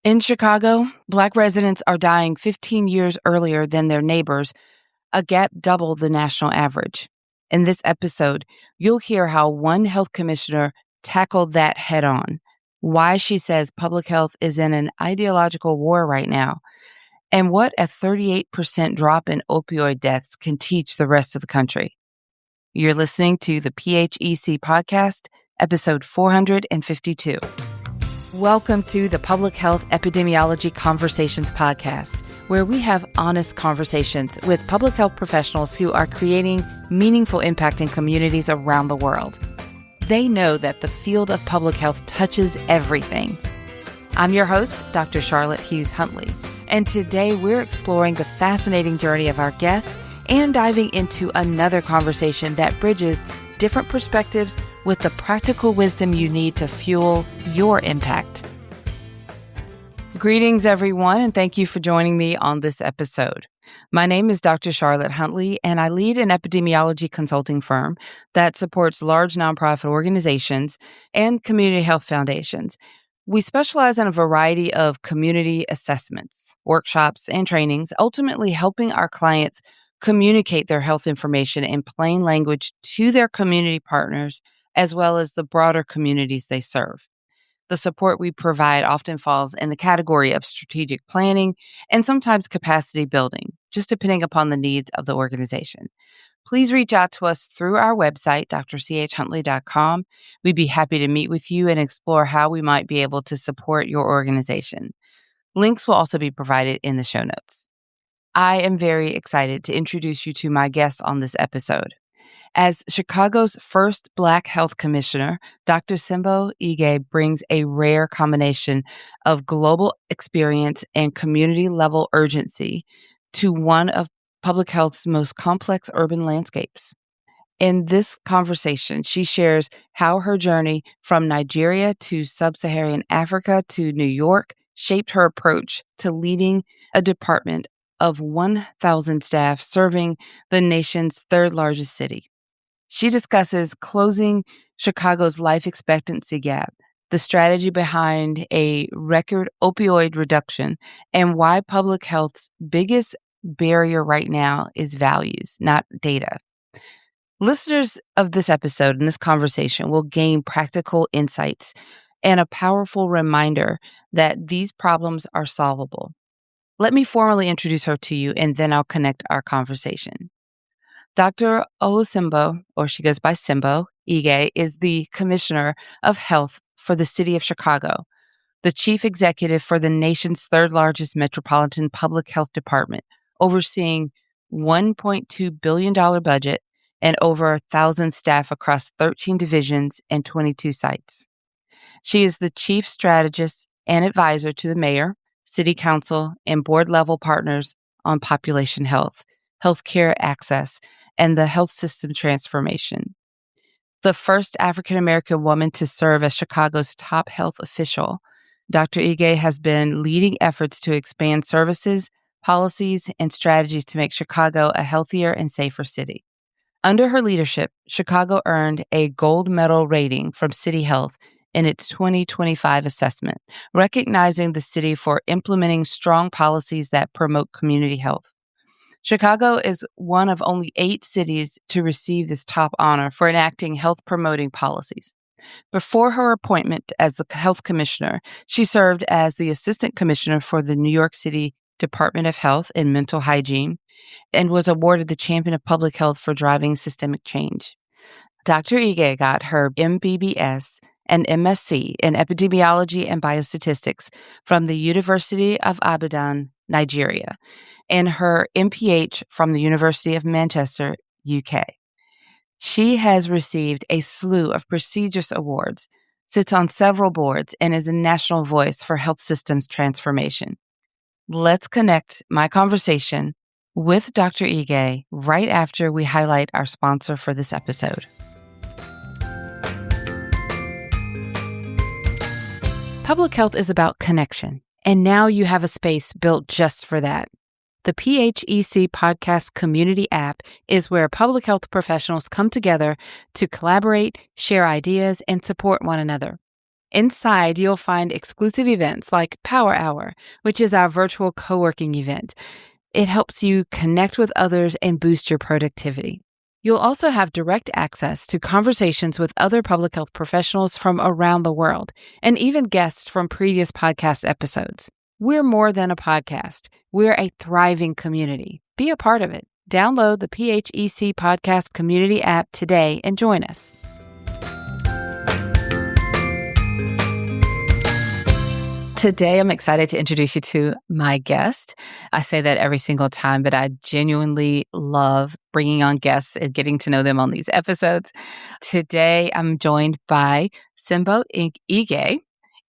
In Chicago, Black residents are dying 15 years earlier than their neighbors, a gap double the national average. In this episode, you'll hear how one health commissioner tackled that head on, why she says public health is in an ideological war right now, and what a 38% drop in opioid deaths can teach the rest of the country. You're listening to the PHEC podcast, episode 452. Welcome to the Public Health Epidemiology Conversations podcast, where we have honest conversations with public health professionals who are creating meaningful impact in communities around the world. They know that the field of public health touches everything. I'm your host, Dr. Charlotte Hughes Huntley, and today we're exploring the fascinating journey of our guests and diving into another conversation that bridges different perspectives with the practical wisdom you need to fuel your impact. Greetings, everyone, and thank you for joining me on this episode. My name is Dr. Charlotte Huntley, and I lead an epidemiology consulting firm that supports large nonprofit organizations and community health foundations. We specialize in a variety of community assessments, workshops, and trainings, ultimately helping our clients communicate their health information in plain language to their community partners, as well as the broader communities they serve. The support we provide often falls in the category of strategic planning and sometimes capacity building, just depending upon the needs of the organization. Please reach out to us through our website, drchuntley.com. We'd be happy to meet with you and explore how we might be able to support your organization. Links will also be provided in the show notes. I am very excited to introduce you to my guest on this episode. As Chicago's first Black health commissioner, Dr. Simbo brings a rare combination of global experience and community-level urgency to one of public health's most complex urban landscapes. In this conversation, she shares how her journey from Nigeria to Sub-Saharan Africa to New York shaped her approach to leading a department of 1,000 staff serving the nation's third largest city. She discusses closing Chicago's life expectancy gap, the strategy behind a record opioid reduction, and why public health's biggest barrier right now is values, not data. Listeners of this episode and this conversation will gain practical insights and a powerful reminder that these problems are solvable. Let me formally introduce her to you, and then I'll connect our conversation. Dr. Olusimbo, or she goes by Simbo, is the Commissioner of Health for the City of Chicago, the Chief Executive for the nation's third largest metropolitan public health department, overseeing $1.2 billion budget and over 1,000 staff across 13 divisions and 22 sites. She is the Chief Strategist and Advisor to the Mayor, City Council, and board-level partners on population health, healthcare access, and the health system transformation. The first African-American woman to serve as Chicago's top health official, Dr. has been leading efforts to expand services, policies, and strategies to make Chicago a healthier and safer city. Under her leadership, Chicago earned a gold medal rating from City Health in its 2025 assessment, recognizing the city for implementing strong policies that promote community health. Chicago is one of only 8 cities to receive this top honor for enacting health-promoting policies. Before her appointment as the health commissioner, she served as the assistant commissioner for the New York City Department of Health and Mental Hygiene and was awarded the Champion of Public Health for driving systemic change. Dr. got her MBBS and MSc in Epidemiology and Biostatistics from the University of Ibadan, Nigeria, and her MPH from the University of Manchester, UK. She has received a slew of prestigious awards, sits on several boards, and is a national voice for health systems transformation. Let's connect my conversation with Dr. right after we highlight our sponsor for this episode. Public health is about connection, and now you have a space built just for that. The PHEC Podcast Community app is where public health professionals come together to collaborate, share ideas, and support one another. Inside, you'll find exclusive events like Power Hour, which is our virtual co-working event. It helps you connect with others and boost your productivity. You'll also have direct access to conversations with other public health professionals from around the world and even guests from previous podcast episodes. We're more than a podcast. We're a thriving community. Be a part of it. Download the PHEC Podcast Community app today and join us. Today, I'm excited to introduce you to my guest. I say that every single time, but I genuinely love bringing on guests and getting to know them on these episodes. Today, I'm joined by Simbo Ige,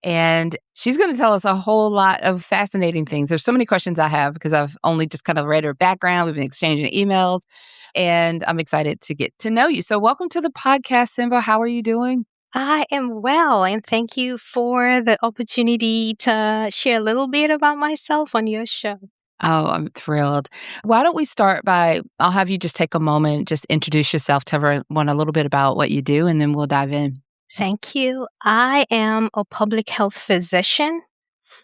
and she's going to tell us a whole lot of fascinating things. There's so many questions I have because I've only just kind of read her background. We've been exchanging emails, and I'm excited to get to know you. So welcome to the podcast, Simbo. How are you doing? I am well, and thank you for the opportunity to share a little bit about myself on your show. Oh, I'm thrilled. Why don't we start by, I'll have you just take a moment, just introduce yourself, tell everyone a little bit about what you do, and then we'll dive in. Thank you. I am a public health physician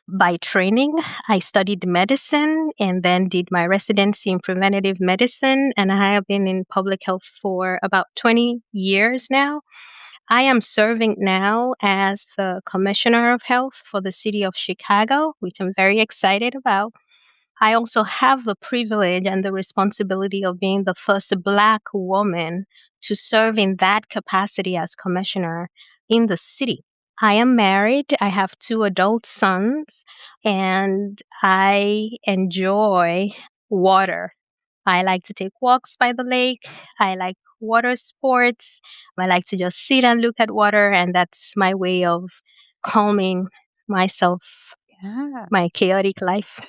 by training. I studied medicine and then did my residency in preventative medicine, and I have been in public health for about 20 years now. I am serving now as the Commissioner of Health for the city of Chicago, which I'm very excited about. I also have the privilege and the responsibility of being the first Black woman to serve in that capacity as commissioner in the city. I am married. I have 2 adult sons, and I enjoy water. I like to take walks by the lake. I like water sports. I like to just sit and look at water, and that's my way of calming myself, my chaotic life.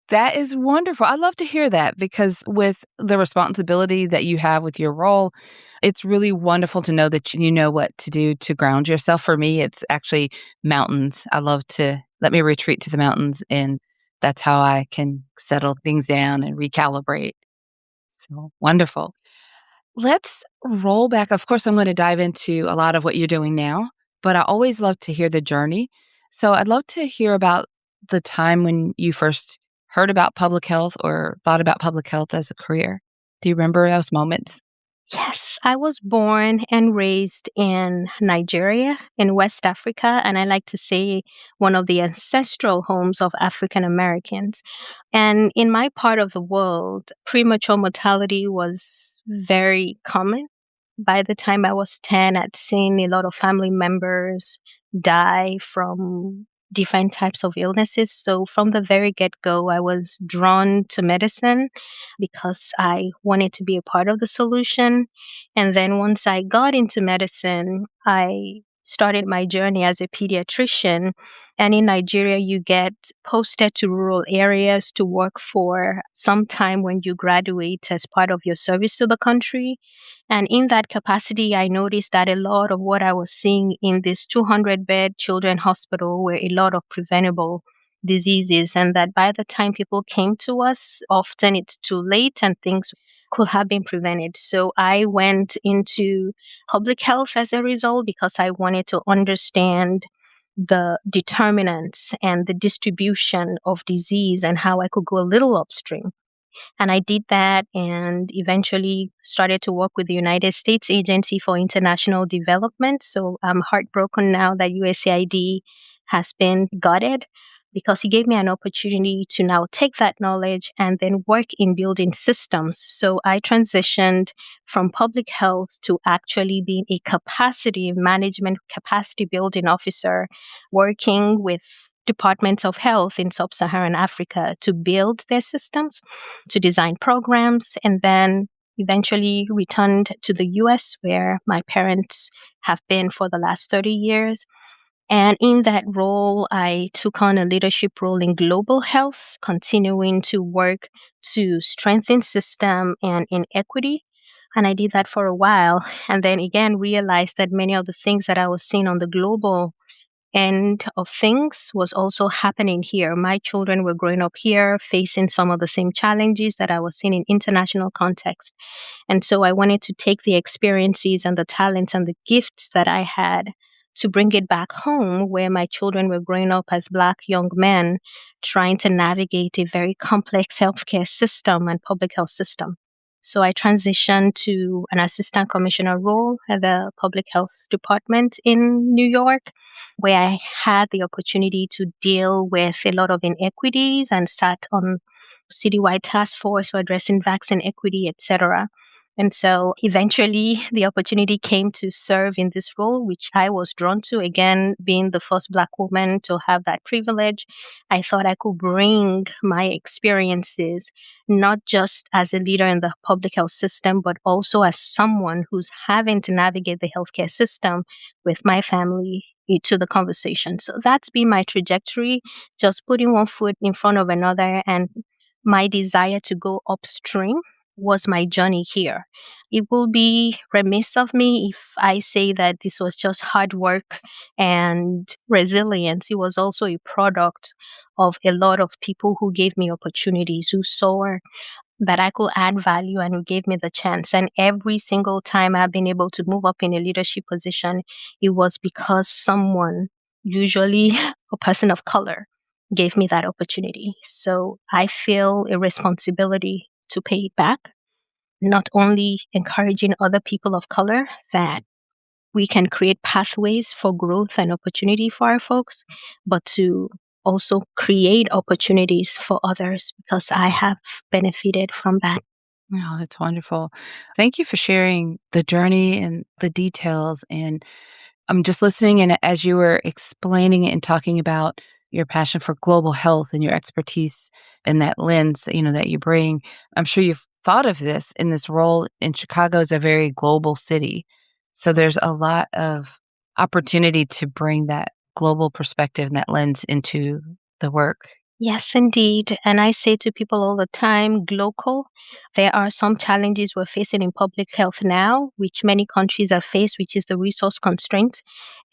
That is wonderful. I love to hear that because with the responsibility that you have with your role, it's really wonderful to know that you know what to do to ground yourself. For me, it's actually mountains. I love to let me retreat to the mountains, and that's how I can settle things down and recalibrate. So wonderful. Let's roll back. Of course, I'm going to dive into a lot of what you're doing now, but I always love to hear the journey. So I'd love to hear about the time when you first heard about public health or thought about public health as a career. Do you remember those moments? Yes, I was born and raised in Nigeria, in West Africa, and I like to say one of the ancestral homes of African Americans. And in my part of the world, premature mortality was very common. By the time I was 10, I'd seen a lot of family members die from different types of illnesses. So from the very get-go, I was drawn to medicine because I wanted to be a part of the solution. And then once I got into medicine, I started my journey as a pediatrician. And in Nigeria, you get posted to rural areas to work for some time when you graduate as part of your service to the country. And in that capacity, I noticed that a lot of what I was seeing in this 200-bed children's hospital were a lot of preventable diseases, and that by the time people came to us, often it's too late and things could have been prevented. So I went into public health as a result because I wanted to understand the determinants and the distribution of disease and how I could go a little upstream. And I did that and eventually started to work with the United States Agency for International Development. So I'm heartbroken now that USAID has been gutted because he gave me an opportunity to now take that knowledge and then work in building systems. So I transitioned from public health to actually being a capacity management, capacity building officer, working with departments of health in Sub-Saharan Africa to build their systems, to design programs, and then eventually returned to the US where my parents have been for the last 30 years. And in that role, I took on a leadership role in global health, continuing to work to strengthen system and inequity. And I did that for a while. And then again, realized that many of the things that I was seeing on the global end of things was also happening here. My children were growing up here, facing some of the same challenges that I was seeing in international context. And so I wanted to take the experiences and the talents and the gifts that I had to bring it back home where my children were growing up as Black young men trying to navigate a very complex healthcare system and public health system. So I transitioned to an assistant commissioner role at the Public Health Department in New York, where I had the opportunity to deal with a lot of inequities and sat on citywide task force for addressing vaccine equity, etc. And so eventually the opportunity came to serve in this role, which I was drawn to. Again, being the first Black woman to have that privilege, I thought I could bring my experiences, not just as a leader in the public health system, but also as someone who's having to navigate the healthcare system with my family to the conversation. So that's been my trajectory, just putting one foot in front of another, and my desire to go upstream was my journey here. It will be remiss of me if I say that this was just hard work and resilience. It was also a product of a lot of people who gave me opportunities, who saw that I could add value and who gave me the chance. And every single time I've been able to move up in a leadership position, it was because someone, usually a person of color, gave me that opportunity. So I feel a responsibility to pay it back, not only encouraging other people of color that we can create pathways for growth and opportunity for our folks, but to also create opportunities for others because I have benefited from that. Oh, that's wonderful. Thank you for sharing the journey and the details. And I'm just listening, and as you were explaining it and talking about your passion for global health and your expertise and that lens, that you bring, I'm sure you've thought of this in this role. In Chicago is a very global city. So there's a lot of opportunity to bring that global perspective and that lens into the work. Yes, indeed. And I say to people all the time, global, there are some challenges we're facing in public health now, which many countries have faced, which is the resource constraint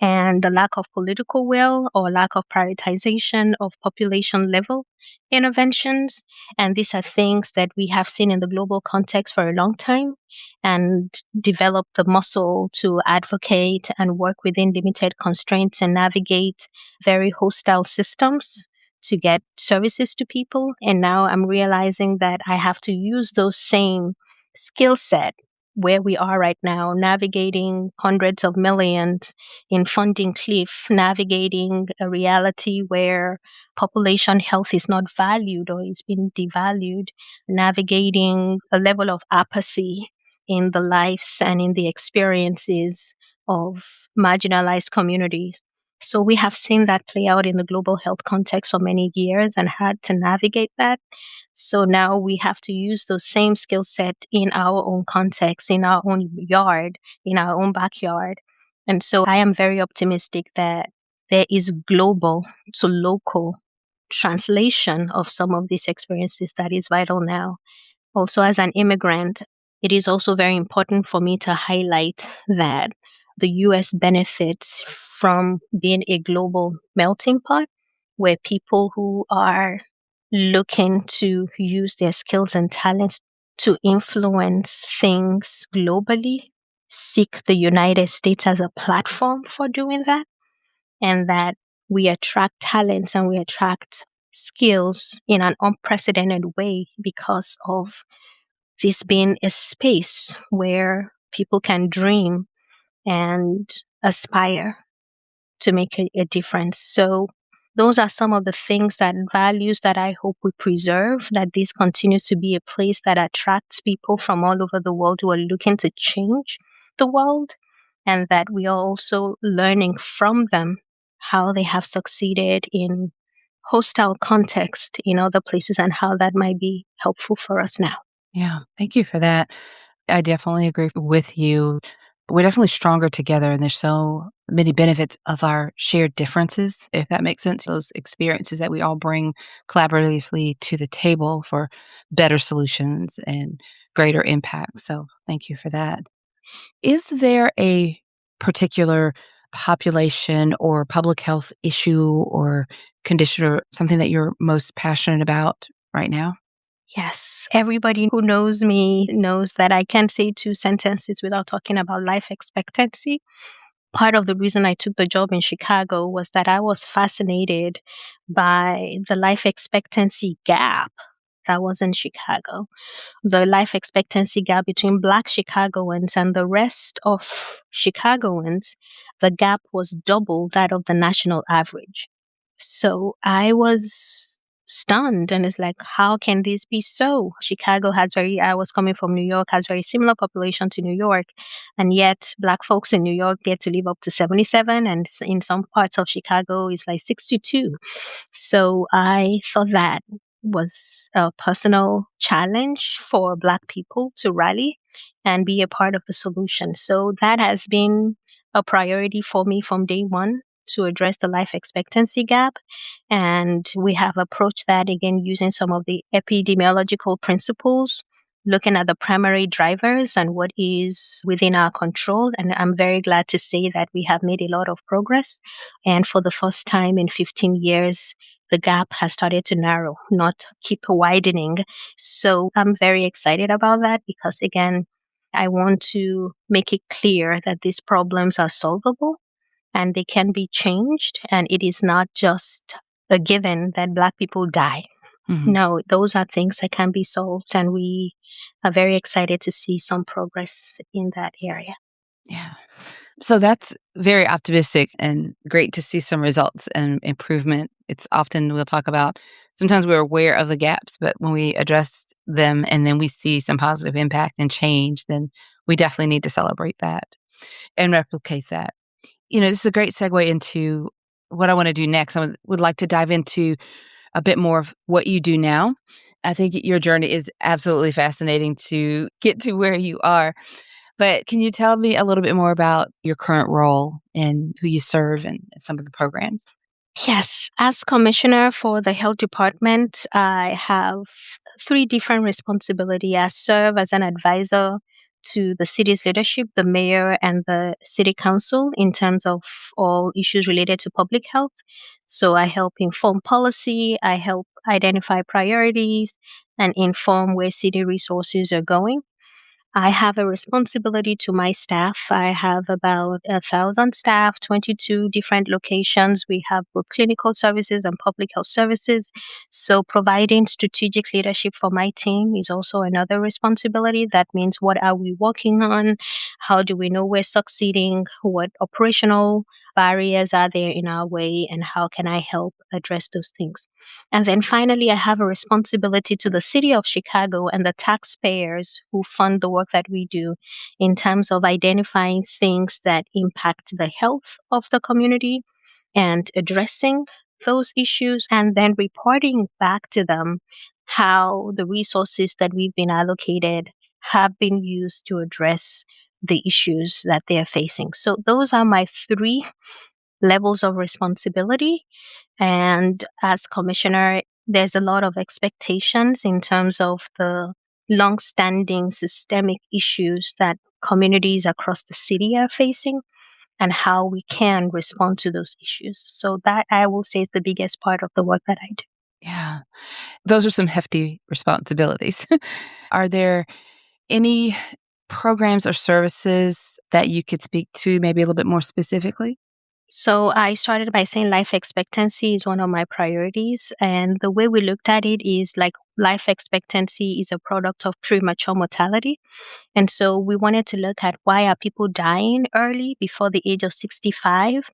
and the lack of political will or lack of prioritization of population level interventions. And these are things that we have seen in the global context for a long time and developed the muscle to advocate and work within limited constraints and navigate very hostile systems to get services to people. And now I'm realizing that I have to use those same skill set where we are right now, navigating hundreds of millions in funding cliff, navigating a reality where population health is not valued or is being devalued, navigating a level of apathy in the lives and in the experiences of marginalized communities. So we have seen that play out in the global health context for many years and had to navigate that. So now we have to use those same skill set in our own context, in our own yard, in our own backyard. And so I am very optimistic that there is global to local translation of some of these experiences that is vital now. Also, as an immigrant, it is also very important for me to highlight that the US benefits from being a global melting pot where people who are looking to use their skills and talents to influence things globally seek the United States as a platform for doing that, and that we attract talents and we attract skills in an unprecedented way because of this being a space where people can dream and aspire to make a difference. So those are some of the things that values that I hope we preserve, that this continues to be a place that attracts people from all over the world who are looking to change the world, and that we are also learning from them how they have succeeded in hostile context in other places and how that might be helpful for us now. Yeah, thank you for that. I definitely agree with you. We're definitely stronger together, and there's so many benefits of our shared differences, if that makes sense. Those experiences that we all bring collaboratively to the table for better solutions and greater impact. So, thank you for that. Is there a particular population or public health issue or condition or something that you're most passionate about right now? Yes, everybody who knows me knows that I can't say two sentences without talking about life expectancy. part of the reason I took the job in Chicago was that I was fascinated by the life expectancy gap that was in Chicago. The life expectancy gap between Black Chicagoans and the rest of Chicagoans, the gap was double that of the national average. So I was stunned, and it's like, how can this be so? Chicago has I was coming from New York, has very similar population to New York, and yet Black folks in New York get to live up to 77, and in some parts of Chicago, it's like 62. So I thought that was a personal challenge for Black people to rally and be a part of the solution. So that has been a priority for me from day one, to address the life expectancy gap. And we have approached that again using some of the epidemiological principles, looking at the primary drivers and what is within our control. And I'm very glad to say that we have made a lot of progress. And for the first time in 15 years, the gap has started to narrow, not keep widening. So I'm very excited about that because, again, I want to make it clear that these problems are solvable and they can be changed. And it is not just a given that Black people die. Mhm. No, those are things that can be solved. And we are very excited to see some progress in that area. Yeah. So that's very optimistic and great to see some results and improvement. It's often we'll talk about sometimes we're aware of the gaps, but when we address them and then we see some positive impact and change, then we definitely need to celebrate that and replicate that. This is a great segue into what I want to do next. I would like to dive into a bit more of what you do now. I think your journey is absolutely fascinating to get to where you are. But can you tell me a little bit more about your current role and who you serve and some of the programs? Yes, as commissioner for the health department, I have three different responsibilities. I serve as an advisor to the city's leadership, the mayor, and the city council in terms of all issues related to public health. So I help inform policy, I help identify priorities, and inform where city resources are going. I have a responsibility to my staff. I have about 1,000 staff, 22 different locations. We have both clinical services and public health services. So providing strategic leadership for my team is also another responsibility. That means, what are we working on? How do we know we're succeeding? What operational barriers are there in our way? And how can I help address those things? And then finally, I have a responsibility to the city of Chicago and the taxpayers who fund the work that we do, in terms of identifying things that impact the health of the community and addressing those issues, and then reporting back to them how the resources that we've been allocated have been used to address the issues that they're facing. So those are my three levels of responsibility. And as commissioner, there's a lot of expectations in terms of the long-standing systemic issues that communities across the city are facing and how we can respond to those issues. So that, I will say, is the biggest part of the work that I do. Yeah. Those are some hefty responsibilities. Are there any programs or services that you could speak to maybe a little bit more specifically? So I started by saying life expectancy is one of my priorities. And the way we looked at it is like life expectancy is a product of premature mortality. And so we wanted to look at, why are people dying early before the age of 65?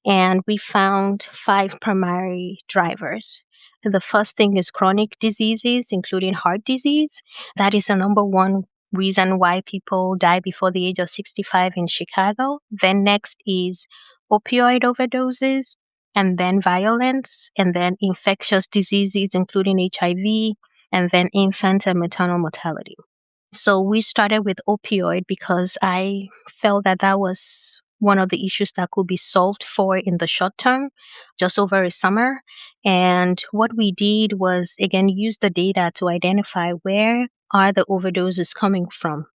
And we found five primary drivers. The first thing is chronic diseases, including heart disease. That is the number one reason why people die before the age of 65 in Chicago. Then next is opioid overdoses, and then violence, and then infectious diseases, including HIV, and then infant and maternal mortality. So we started with opioid because I felt that that was one of the issues that could be solved for in the short term, just over a summer. And what we did was, again, use the data to identify where are the overdoses coming from.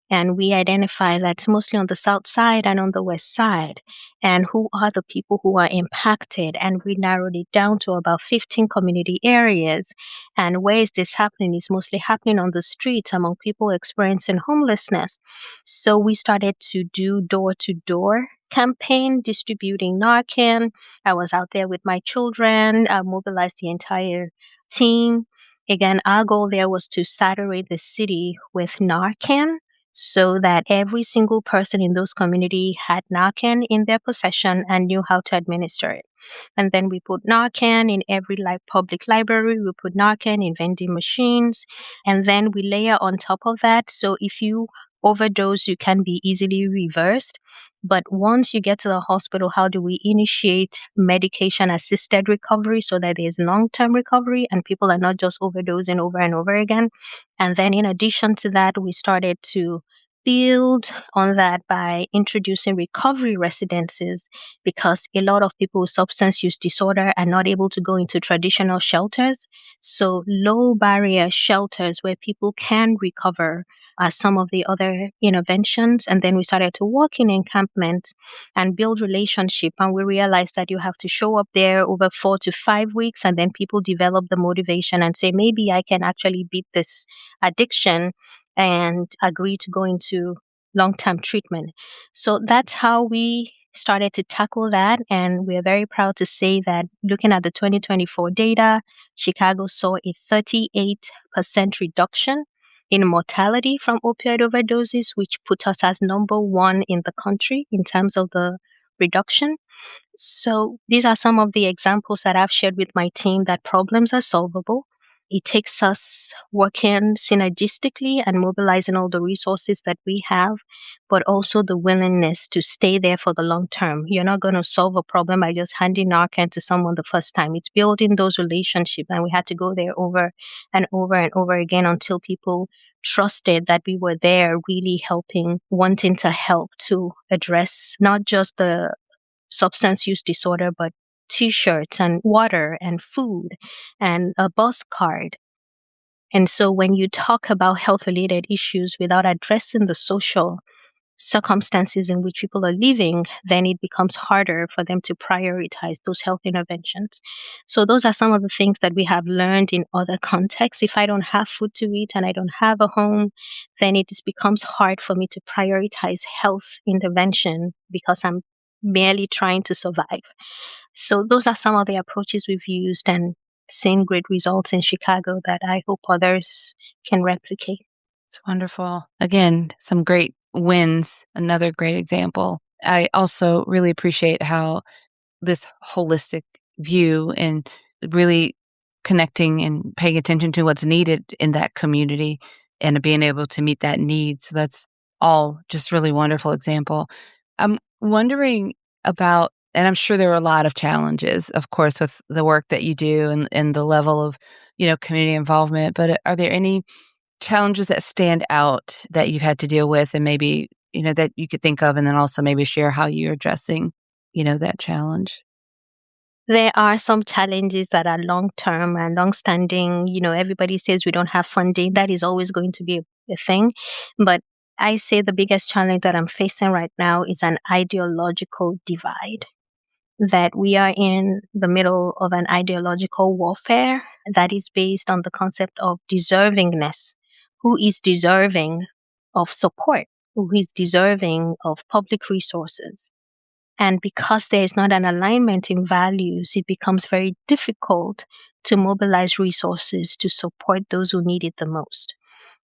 And we identify that's mostly on the south side and on the west side. And who are the people who are impacted? And we narrowed it down to about 15 community areas. And where is this happening? It's mostly happening on the streets among people experiencing homelessness. So we started to do door-to-door campaign distributing Narcan. I was out there with my children. I mobilized the entire team. Again, our goal there was to saturate the city with Narcan so that every single person in those community had Narcan in their possession and knew how to administer it. And then we put Narcan in every public library. We put Narcan in vending machines. And then we layer on top of that. So if you overdose, you can be easily reversed. But once you get to the hospital, how do we initiate medication assisted recovery so that there's long-term recovery and people are not just overdosing over and over again? And then in addition to that, we started to build on that by introducing recovery residences, because a lot of people with substance use disorder are not able to go into traditional shelters. So low barrier shelters where people can recover are some of the other interventions. And then we started to work in encampments and build relationship. And we realized that you have to show up there over 4 to 5 weeks, and then people develop the motivation and say, maybe I can actually beat this addiction, and agree to go into long-term treatment. So that's how we started to tackle that. And we're very proud to say that looking at the 2024 data, Chicago saw a 38% reduction in mortality from opioid overdoses, which put us as number one in the country in terms of the reduction. So these are some of the examples that I've shared with my team that problems are solvable. It takes us working synergistically and mobilizing all the resources that we have, but also the willingness to stay there for the long term. You're not going to solve a problem by just handing Narcan to someone the first time. It's building those relationships, and we had to go there over and over and over again until people trusted that we were there really helping, wanting to help to address not just the substance use disorder, but t-shirts and water and food and a bus card. And so when you talk about health related issues without addressing the social circumstances in which people are living, then it becomes harder for them to prioritize those health interventions. So those are some of the things that we have learned in other contexts. If I don't have food to eat and I don't have a home, then it just becomes hard for me to prioritize health intervention because I'm merely trying to survive. So those are some of the approaches we've used and seen great results in Chicago that I hope others can replicate. It's wonderful. Again, some great wins. Another great example. I also really appreciate how this holistic view and really connecting and paying attention to what's needed in that community and being able to meet that need. So that's all just really wonderful example. I'm wondering about, and I'm sure there are a lot of challenges, of course, with the work that you do and the level of, community involvement, but are there any challenges that stand out that you've had to deal with and maybe, that you could think of, and then also maybe share how you're addressing, that challenge? There are some challenges that are long term and long standing. Everybody says we don't have funding. That is always going to be a thing. But I say the biggest challenge that I'm facing right now is an ideological divide. That we are in the middle of an ideological warfare that is based on the concept of deservingness. Who is deserving of support? Who is deserving of public resources? And because there is not an alignment in values, it becomes very difficult to mobilize resources to support those who need it the most.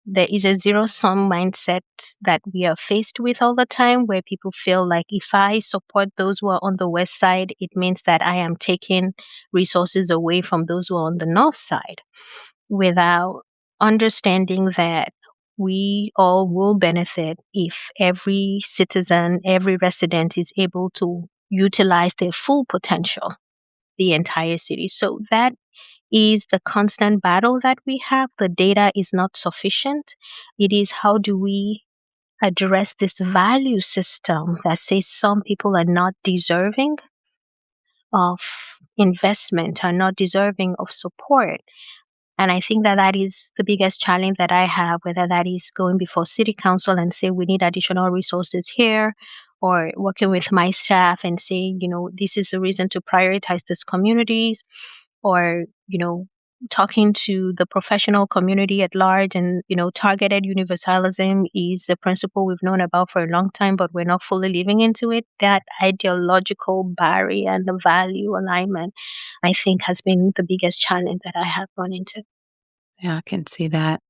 There is a zero-sum mindset that we are faced with all the time, where people feel like if I support those who are on the west side, it means that I am taking resources away from those who are on the north side, without understanding that we all will benefit if every citizen, every resident is able to utilize their full potential, the entire city. So that is the constant battle that we have. The data is not sufficient. It is how do we address this value system that says some people are not deserving of investment, are not deserving of support. And I think that that is the biggest challenge that I have, whether that is going before city council and say we need additional resources here, or working with my staff and say, this is the reason to prioritize these communities, or, talking to the professional community at large. And, targeted universalism is a principle we've known about for a long time, but we're not fully living into it. That ideological barrier and the value alignment, I think, has been the biggest challenge that I have run into. Yeah, I can see that.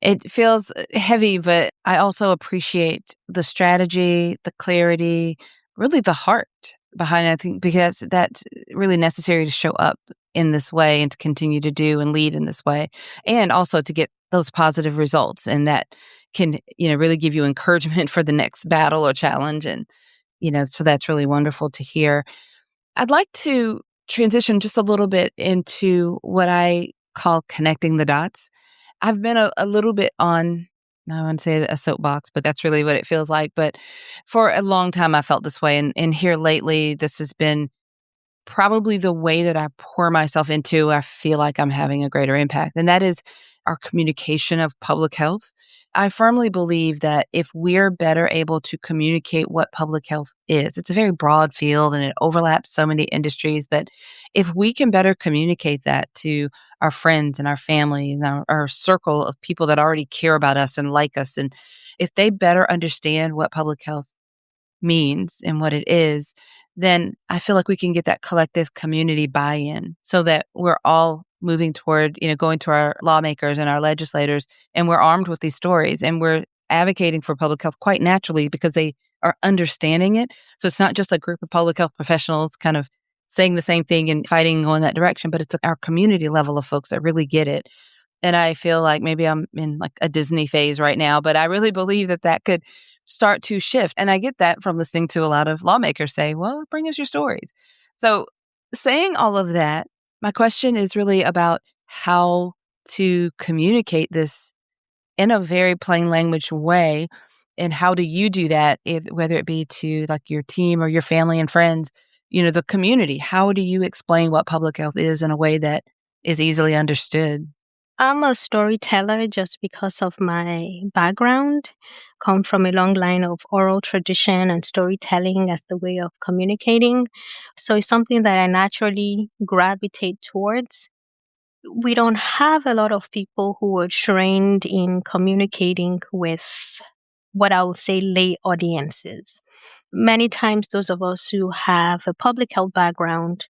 It feels heavy, but I also appreciate the strategy, the clarity, really the heart behind it. I think because that's really necessary to show up in this way and to continue to do and lead in this way, and also to get those positive results. And that can, really give you encouragement for the next battle or challenge. And, so that's really wonderful to hear. I'd like to transition just a little bit into what I call connecting the dots. I've been a little bit on, I wouldn't say a soapbox, but that's really what it feels like. But for a long time, I felt this way. And here lately, this has been probably the way that I pour myself into. I feel like I'm having a greater impact. And that is our communication of public health. I firmly believe that if we're better able to communicate what public health is, it's a very broad field and it overlaps so many industries. But if we can better communicate that to our friends and our family and our circle of people that already care about us and like us, and if they better understand what public health means and what it is, then I feel like we can get that collective community buy-in so that we're all moving toward, going to our lawmakers and our legislators, and we're armed with these stories and we're advocating for public health quite naturally because they are understanding it. So it's not just a group of public health professionals kind of saying the same thing and fighting and going that direction, but it's our community level of folks that really get it. And I feel like maybe I'm in like a Disney phase right now, but I really believe that that could start to shift. And I get that from listening to a lot of lawmakers say, well, bring us your stories. So saying all of that, my question is really about how to communicate this in a very plain language way. And how do you do that, whether it be to like your team or your family and friends, the community? How do you explain what public health is in a way that is easily understood? I'm a storyteller just because of my background. Come from a long line of oral tradition and storytelling as the way of communicating. So it's something that I naturally gravitate towards. We don't have a lot of people who are trained in communicating with what I would say lay audiences. Many times, those of us who have a public health background,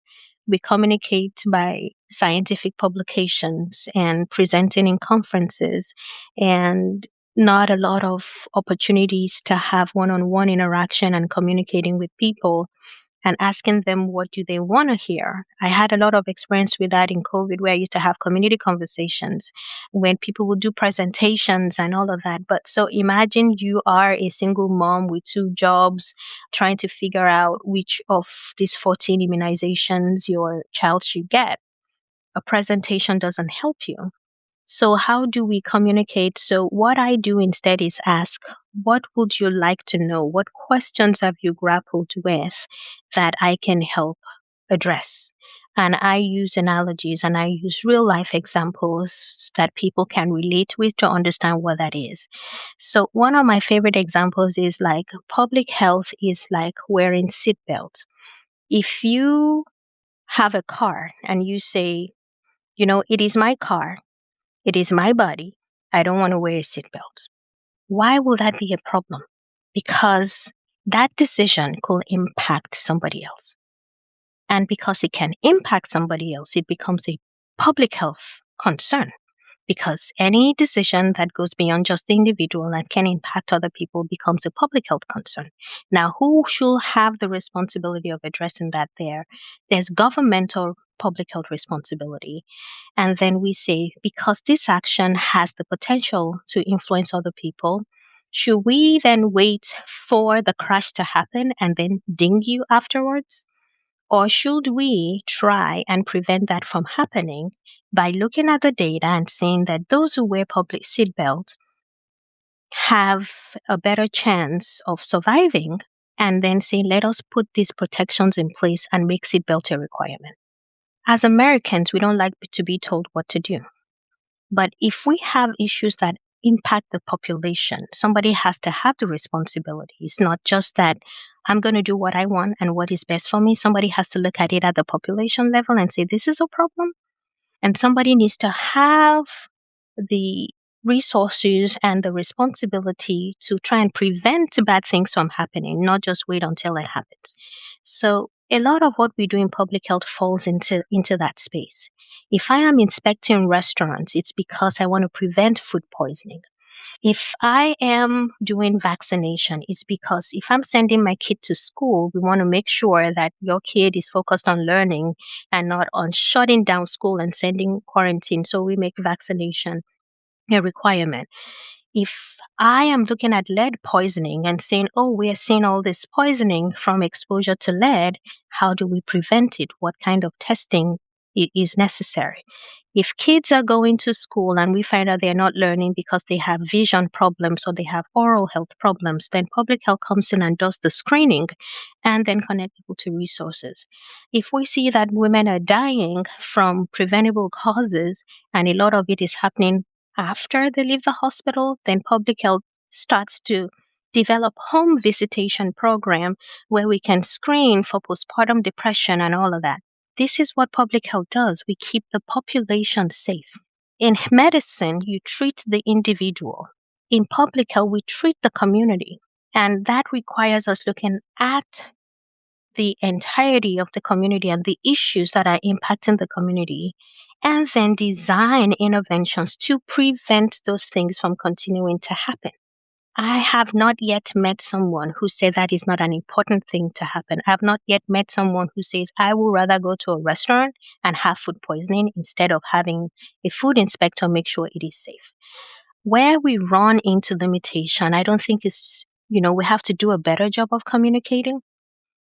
we communicate by scientific publications and presenting in conferences, and not a lot of opportunities to have one on one interaction and communicating with people and asking them what do they want to hear. I had a lot of experience with that in COVID, where I used to have community conversations when people would do presentations and all of that. But so imagine you are a single mom with two jobs trying to figure out which of these 14 immunizations your child should get. A presentation doesn't help you. So how do we communicate? So what I do instead is ask, what would you like to know? What questions have you grappled with that I can help address? And I use analogies and I use real life examples that people can relate with to understand what that is. So one of my favorite examples is like public health is like wearing seatbelt. If you have a car and you say, it is my car, it is my body. I don't want to wear a seatbelt. Why will that be a problem? Because that decision could impact somebody else. And because it can impact somebody else, it becomes a public health concern. Because any decision that goes beyond just the individual and can impact other people becomes a public health concern. Now, who should have the responsibility of addressing that there? There's governmental public health responsibility. And then we say, because this action has the potential to influence other people, should we then wait for the crash to happen and then ding you afterwards? Or should we try and prevent that from happening by looking at the data and seeing that those who wear public seatbelts have a better chance of surviving, and then saying, let us put these protections in place and make seatbelt a requirement? As Americans, we don't like to be told what to do. But if we have issues that impact the population, somebody has to have the responsibility. It's not just that I'm going to do what I want and what is best for me. Somebody has to look at it at the population level and say, this is a problem. And somebody needs to have the resources and the responsibility to try and prevent bad things from happening, not just wait until it happens. So a lot of what we do in public health falls into that space. If I am inspecting restaurants, it's because I want to prevent food poisoning. If I am doing vaccination, it's because if I'm sending my kid to school, we want to make sure that your kid is focused on learning and not on shutting down school and sending quarantine. So we make vaccination a requirement. If I am looking at lead poisoning and saying, oh, we are seeing all this poisoning from exposure to lead, how do we prevent it? What kind of testing is necessary? If kids are going to school and we find out they're not learning because they have vision problems or they have oral health problems, then public health comes in and does the screening and then connect people to resources. If we see that women are dying from preventable causes and a lot of it is happening after they leave the hospital, then public health starts to develop home visitation program where we can screen for postpartum depression and all of that. This is what public health does. We keep the population safe. In medicine, you treat the individual. In public health, we treat the community. And that requires us looking at the entirety of the community and the issues that are impacting the community, and then design interventions to prevent those things from continuing to happen. I have not yet met someone who said that is not an important thing to happen. I have not yet met someone who says, I would rather go to a restaurant and have food poisoning instead of having a food inspector make sure it is safe. Where we run into limitation, I don't think is, we have to do a better job of communicating,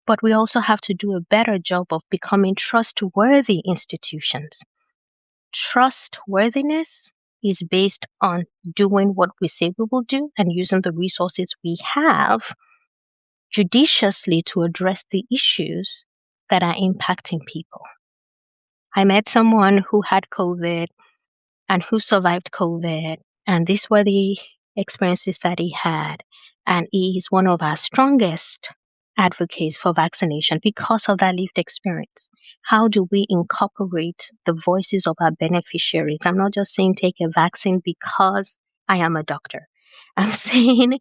but we also have to do a better job of becoming trustworthy institutions. Trustworthiness is based on doing what we say we will do and using the resources we have judiciously to address the issues that are impacting people. I met someone who had COVID and who survived COVID, and these were the experiences that he had. And he is one of our strongest advocates for vaccination because of that lived experience. How do we incorporate the voices of our beneficiaries? I'm not just saying take a vaccine because I am a doctor. I'm saying,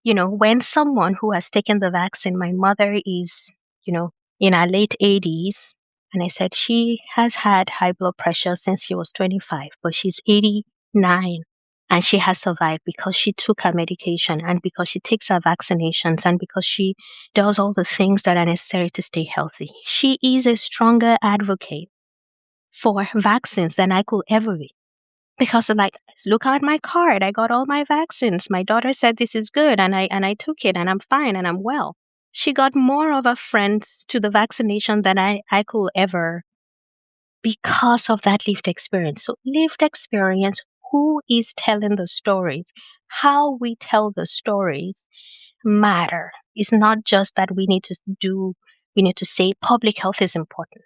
when someone who has taken the vaccine, my mother is, in her late 80s, and I said she has had high blood pressure since she was 25, but she's 89. And she has survived because she took her medication and because she takes her vaccinations and because she does all the things that are necessary to stay healthy. She is a stronger advocate for vaccines than I could ever be. Because look at my card. I got all my vaccines. My daughter said this is good and I took it and I'm fine and I'm well. She got more of her friends to the vaccination than I could ever because of that lived experience. So lived experience, who is telling the stories, how we tell the stories matter. It's not just that we need to say public health is important.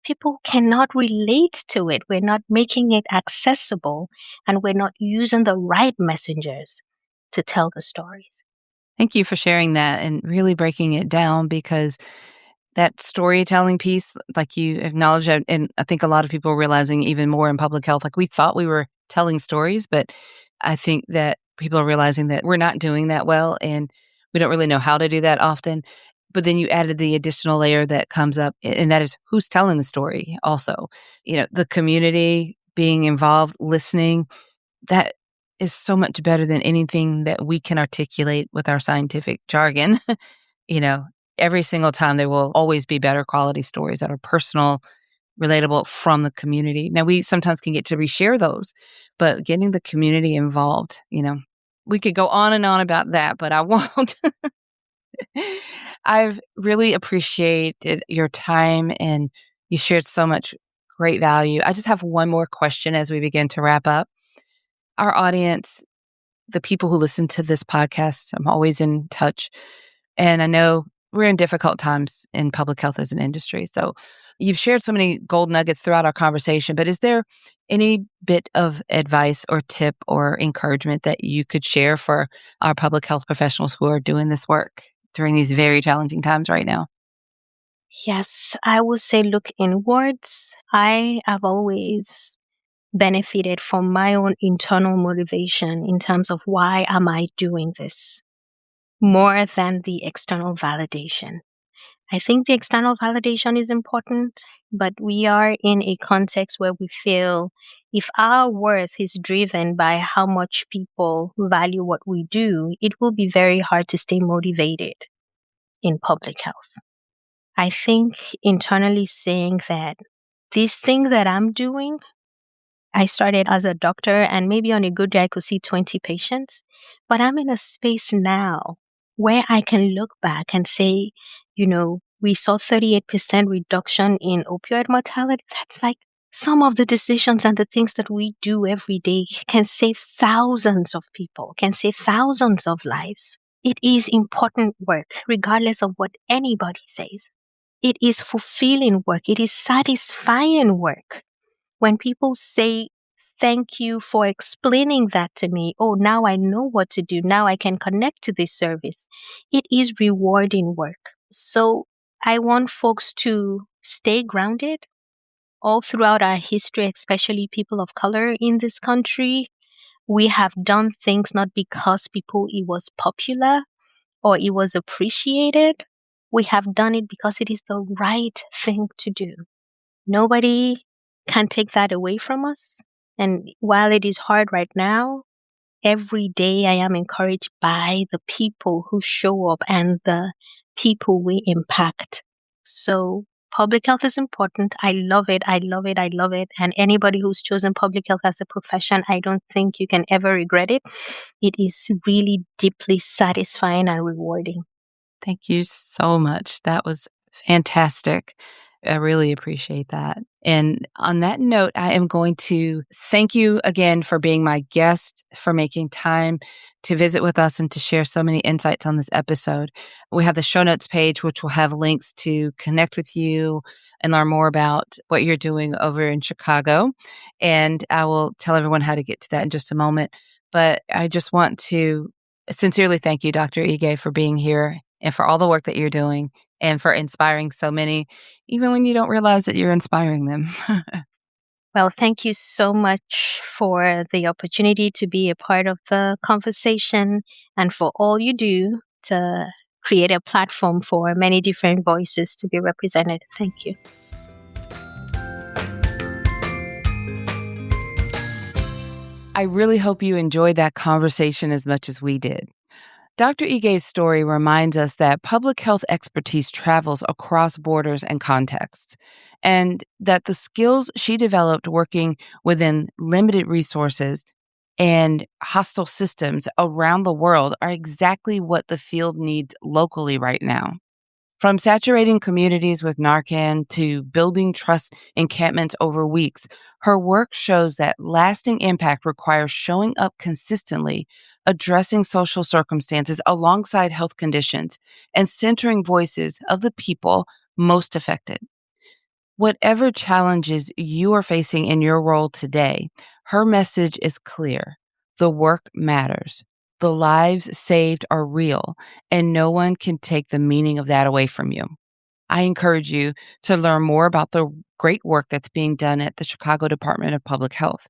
People cannot relate to it. We're not making it accessible and we're not using the right messengers to tell the stories. Thank you for sharing that and really breaking it down, because that storytelling piece, like you acknowledged, and I think a lot of people are realizing even more in public health, like we thought we were telling stories, but I think that people are realizing that we're not doing that well and we don't really know how to do that often. But then you added the additional layer that comes up, and that is who's telling the story also. The community being involved, listening, that is so much better than anything that we can articulate with our scientific jargon. you know, every single time there will always be better quality stories that are personal, relatable from the community. Now, we sometimes can get to reshare those, but getting the community involved, we could go on and on about that, but I won't. I've really appreciated your time and you shared so much great value. I just have one more question as we begin to wrap up. Our audience, the people who listen to this podcast, I'm always in touch. And I know we're in difficult times in public health as an industry. So you've shared so many gold nuggets throughout our conversation, but is there any bit of advice or tip or encouragement that you could share for our public health professionals who are doing this work during these very challenging times right now? Yes, I would say look inwards. I have always benefited from my own internal motivation in terms of why am I doing this more than the external validation. I think the external validation is important, but we are in a context where we feel if our worth is driven by how much people value what we do, it will be very hard to stay motivated in public health. I think internally saying that this thing that I'm doing, I started as a doctor and maybe on a good day I could see 20 patients, but I'm in a space now where I can look back and say, we saw 38% reduction in opioid mortality. That's like some of the decisions and the things that we do every day can save thousands of people, can save thousands of lives. It is important work, regardless of what anybody says. It is fulfilling work. It is satisfying work. When people say, thank you for explaining that to me. Oh, now I know what to do. Now I can connect to this service. It is rewarding work. So I want folks to stay grounded all throughout our history, especially people of color in this country. We have done things not because it was popular or it was appreciated. We have done it because it is the right thing to do. Nobody can take that away from us. And while it is hard right now, every day I am encouraged by the people who show up and the people we impact. So public health is important. I love it. I love it. I love it. And anybody who's chosen public health as a profession, I don't think you can ever regret it. It is really deeply satisfying and rewarding. Thank you so much. That was fantastic. I really appreciate that. And on that note, I am going to thank you again for being my guest, for making time to visit with us and to share so many insights on this episode. We have the show notes page, which will have links to connect with you and learn more about what you're doing over in Chicago. And I will tell everyone how to get to that in just a moment. But I just want to sincerely thank you, Dr. Ige, for being here and for all the work that you're doing and for inspiring so many, even when you don't realize that you're inspiring them. Well, thank you so much for the opportunity to be a part of the conversation and for all you do to create a platform for many different voices to be represented. Thank you. I really hope you enjoyed that conversation as much as we did. Dr. Ige's story reminds us that public health expertise travels across borders and contexts, and that the skills she developed working within limited resources and hostile systems around the world are exactly what the field needs locally right now. From saturating communities with Narcan to building trust encampments over weeks, her work shows that lasting impact requires showing up consistently, addressing social circumstances alongside health conditions, and centering voices of the people most affected. Whatever challenges you are facing in your role today, her message is clear. The work matters. The lives saved are real, and no one can take the meaning of that away from you. I encourage you to learn more about the great work that's being done at the Chicago Department of Public Health.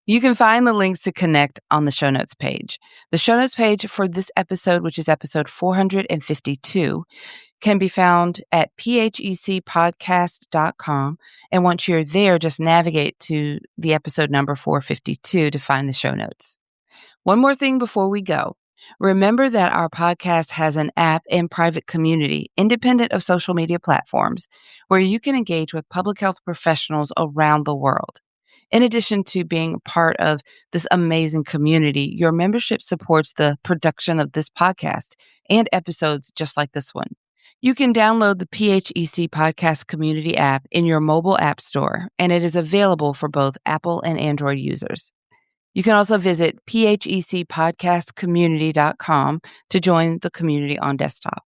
You can find the links to connect on the show notes page. The show notes page for this episode, which is episode 452, can be found at phecpodcast.com. And once you're there, just navigate to the episode number 452 to find the show notes. One more thing before we go. Remember that our podcast has an app and private community independent of social media platforms where you can engage with public health professionals around the world. In addition to being part of this amazing community, your membership supports the production of this podcast and episodes just like this one. You can download the PHEC Podcast Community app in your mobile app store, and it is available for both Apple and Android users. You can also visit phecpodcastcommunity.com to join the community on desktop.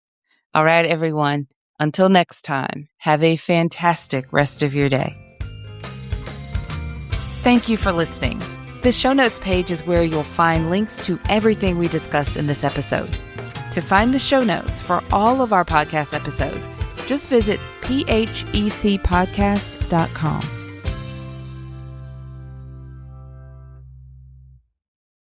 All right, everyone. Until next time, have a fantastic rest of your day. Thank you for listening. The show notes page is where you'll find links to everything we discussed in this episode. To find the show notes for all of our podcast episodes, just visit phecpodcast.com.